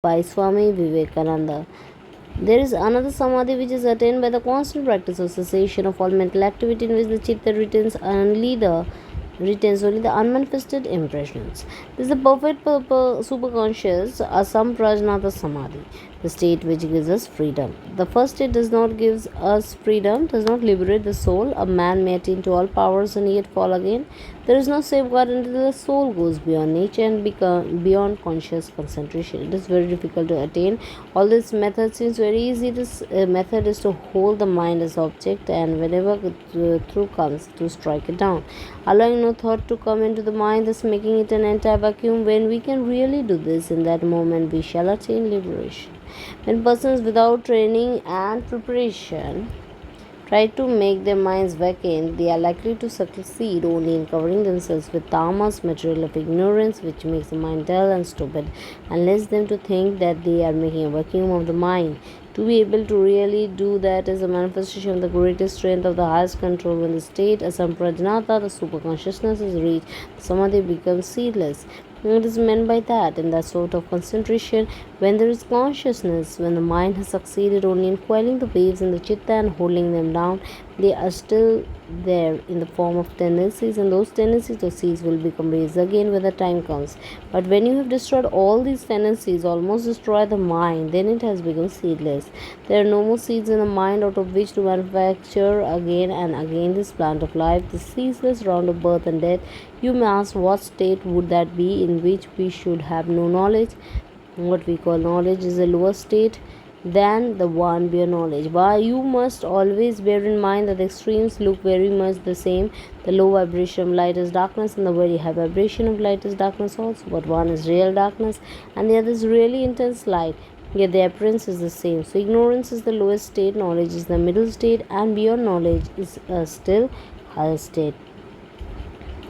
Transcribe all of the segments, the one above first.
by Swami Vivekananda. There is another samadhi which is attained by the constant practice of cessation of all mental activity, in which the chitta retains only the unmanifested impressions. This is the perfect superconscious asamprajnata samadhi, the state which gives us freedom. The first state does not give us freedom, does not liberate the soul. A man may attain to all powers and yet fall again. There is no safeguard until the soul goes beyond nature and beyond conscious concentration. It is very difficult to attain. All this method seems very easy. This method is to hold the mind as object, and whenever the truth comes, to strike it down, allowing no thought to come into the mind, thus making it an entire vacuum. When we can really do this, in that moment we shall attain liberation. When persons without training and preparation try to make their minds vacant, they are likely to succeed only in covering themselves with tamas, material of ignorance, which makes the mind dull and stupid, and leads them to think that they are making a vacuum of the mind. To be able to really do that is a manifestation of the greatest strength of the highest control. When the state asamprajnata, the superconsciousness, is reached, the samadhi becomes seedless. What is meant by that? In that sort of concentration, when there is consciousness, when the mind has succeeded only in quelling the waves in the chitta and holding them down, they are still there in the form of tendencies, and those tendencies or seeds will become raised again when the time comes. But when you have destroyed all these tendencies, almost destroy the mind, then it has become seedless. There are no more seeds in the mind out of which to manufacture again and again this plant of life, this ceaseless round of birth and death. You may ask, what state would that be in which we should have no knowledge? What we call knowledge is a lower state than the one beyond knowledge. But you must always bear in mind that the extremes look very much the same. The low vibration of light is darkness, and the very high vibration of light is darkness also. But one is real darkness, and the other is really intense light. Yet the appearance is the same. So ignorance is the lowest state, knowledge is the middle state, and beyond knowledge is a still higher state.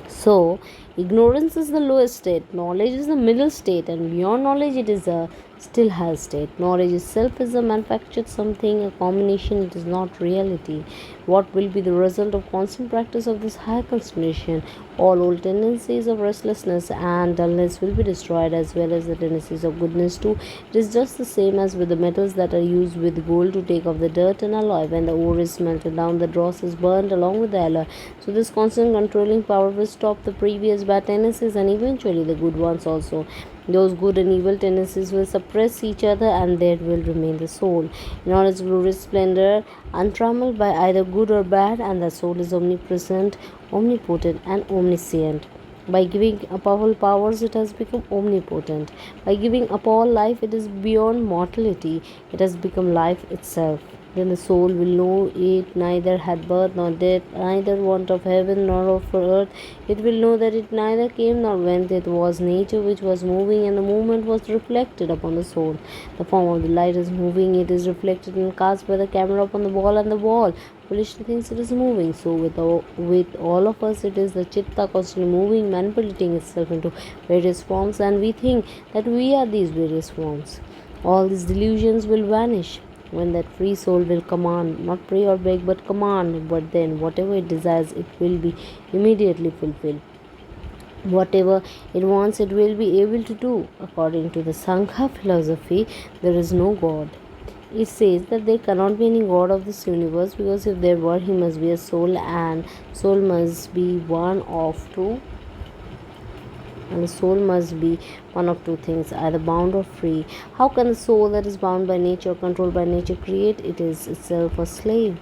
So, ignorance is the lowest state, knowledge is the middle state, and beyond knowledge it is a still higher state. Knowledge itself is a manufactured something, a combination, it is not reality. What will be the result of constant practice of this higher concentration? All old tendencies of restlessness and dullness will be destroyed, as well as the tendencies of goodness too. It is just the same as with the metals that are used with gold to take off the dirt and alloy. When the ore is melted down, the dross is burned along with the alloy. So this constant controlling power will stop the previous bad tendencies and eventually the good ones also. Those good and evil tendencies will suppress each other, and there will remain the soul in all its glorious splendor, untrammeled by either good or bad, and the soul is omnipresent, omnipotent, and omniscient. By giving up all powers, it has become omnipotent. By giving up all life, it is beyond mortality. It has become life itself. Then the soul will know it neither had birth nor death, neither want of heaven nor of earth. It will know that it neither came nor went. It was nature which was moving, and the movement was reflected upon the soul. The form of the light is moving, it is reflected and cast by the camera upon the wall, and the wall foolishly thinks it is moving. So with all of us, it is the chitta constantly moving, manipulating itself into various forms, and we think that we are these various forms. All these delusions will vanish when that free soul will command, not pray or beg, but command. But then whatever it desires, it will be immediately fulfilled. Whatever it wants, it will be able to do. According to the Sangha philosophy, there is no God. It says that there cannot be any God of this universe, because if there were, he must be a soul, and soul must be one of two, and the soul must be one of two things, either bound or free. How can the soul that is bound by nature, controlled by nature, create? It is itself a slave.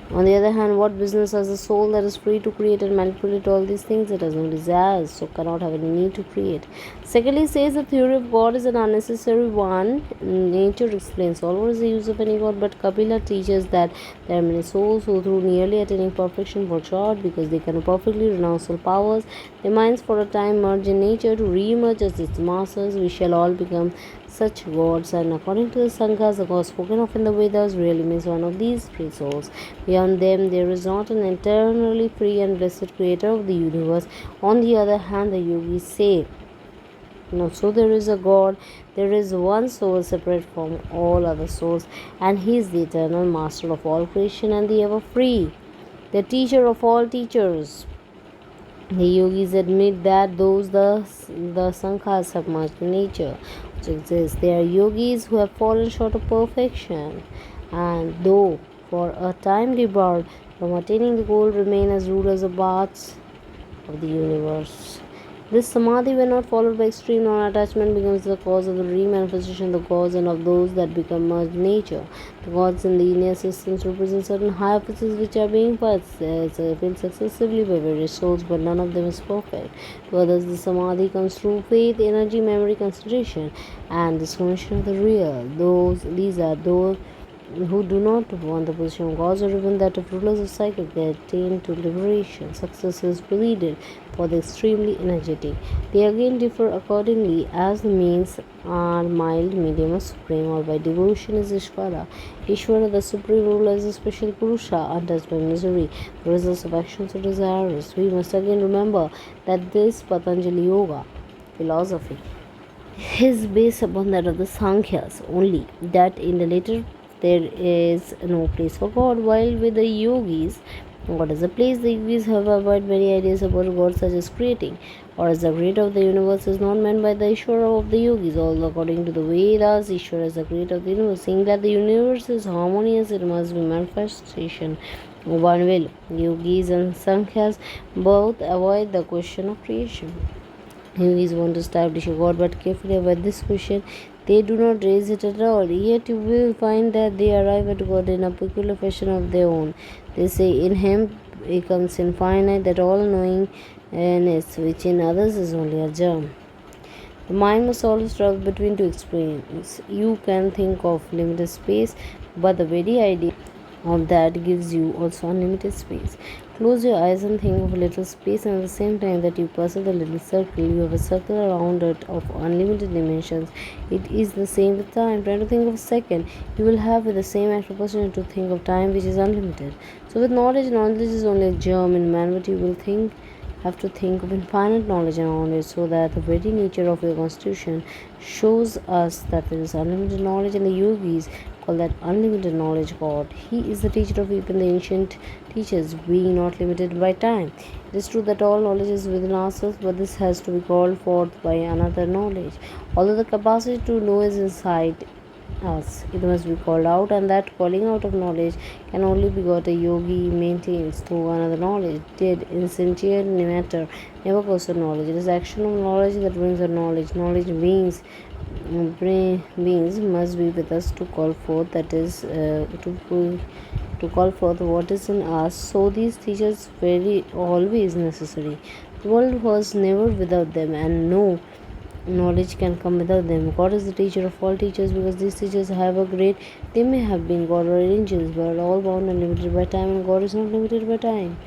On the other hand, what business has a soul that is free to create and manipulate all these things? It has no desires, so cannot have any need to create. Secondly, says the theory of God is an unnecessary one. Nature explains all. What is the use of any God? But Kapila teaches that there are many souls who, through nearly attaining perfection, fall short because they cannot perfectly renounce all powers. Their minds for a time merge in nature to re-emerge as its masters. We shall all become such gods, and according to the Sanghas, the God spoken of in the Vedas really means one of these three souls. Beyond them, there is not an eternally free and blessed creator of the universe. On the other hand, the yogis say, no, so there is a God, there is one soul separate from all other souls, and he is the eternal master of all creation and the ever free, the teacher of all teachers. The yogis admit that those the sankhas have merged nature which exists. They are yogis who have fallen short of perfection, and though for a time debarred from attaining the goal, remain as rulers of paths of the universe. This samadhi, when not followed by extreme non-attachment, becomes the cause of the re-manifestation of the gods and of those that become merged nature. The gods in the linear systems represent certain higher forces which are being felt successively by various souls, but none of them is perfect. To others, the samadhi comes through faith, energy, memory, concentration, and discrimination of the real. These are those who do not want the position of gods or even that of rulers of cycle, they attain to liberation. Success is preceded for the extremely energetic. They again differ accordingly as the means are mild, medium, or supreme, or by devotion is Ishvara. Ishvara, the supreme ruler, is a special Purusha, untouched by misery, the results of actions or desires. We must again remember that this Patanjali Yoga philosophy is based upon that of the Sankhya's only, that in the later there is no place for God, while with the yogis, God is a place. The yogis have avoided many ideas about God, such as creating or as the creator of the universe is not meant by the Ishvara of the yogis. Although according to the Vedas, Ishvara is the creator of the universe. Seeing that the universe is harmonious, it must be manifestation of one will. Yogis and Sankhya's both avoid the question of creation. Yogis want to establish a God, but carefully avoid this question. They do not raise it at all. Yet you will find that they arrive at God in a peculiar fashion of their own. They say, in Him becomes infinite, that all knowingness which in others is only a germ. The mind must always struggle between two extremes. You can think of limited space, but the very idea of that gives you also unlimited space. Close your eyes and think of a little space, and at the same time that you perceive the little circle, you have a circle around it of unlimited dimensions. It is the same with time. Try to think of a second. You will have with the same act opportunity to think of time which is unlimited. So with knowledge is only a germ in man, but you will have to think of infinite knowledge, so that the very nature of your constitution shows us that there is unlimited knowledge, and the yogis call that unlimited knowledge God. He is the teacher of even the ancient teachers, being not limited by time. It is true that all knowledge is within ourselves, but this has to be called forth by another knowledge. Although the capacity to know is inside us, it must be called out, and that calling out of knowledge can only be got a yogi maintains through another knowledge. Dead, insentient matter never goes to knowledge. It is action of knowledge that brings the knowledge. Knowledge beings must be with us to call forth, that is, to call forth what is in us. So these teachers very always necessary. The world was never without them, and no knowledge can come without them. God is the teacher of all teachers, because these teachers have a great, they may have been God or angels, but all bound and limited by time, and God is not limited by time.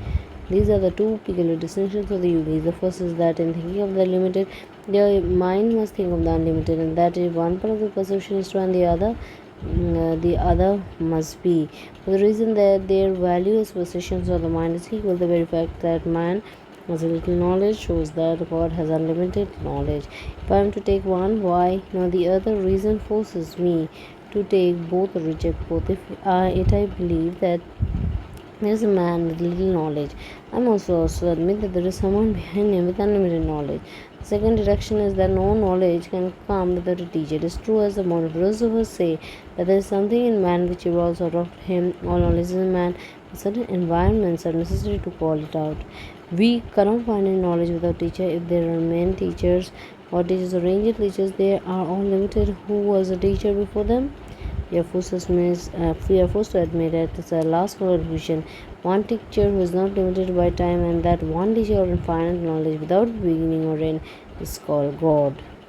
These are the two peculiar distinctions of the yogis. The first is that in thinking of the limited, their mind must think of the unlimited, and that if one part of the perception is true and the other must be. For the reason that their value as possessions of the mind is equal, the very fact that man has a little knowledge shows that God has unlimited knowledge. If I am to take one, why not the other? Reason forces me to take both or reject both. If I believe that there is a man with little knowledge, I must also admit that there is someone behind him with unlimited knowledge. The second deduction is that no knowledge can come without a teacher. It is true, as the modern philosophers say, that there is something in man which evolves out of him. All knowledge is in man, but certain environments are necessary to call it out. We cannot find any knowledge without teacher. If there are men teachers or teachers or angel teachers, they are all limited. Who was a teacher before them? We are forced to admit that it's a last conclusion. One teacher who is not limited by time, and that one teacher or infinite knowledge without beginning or end is called God.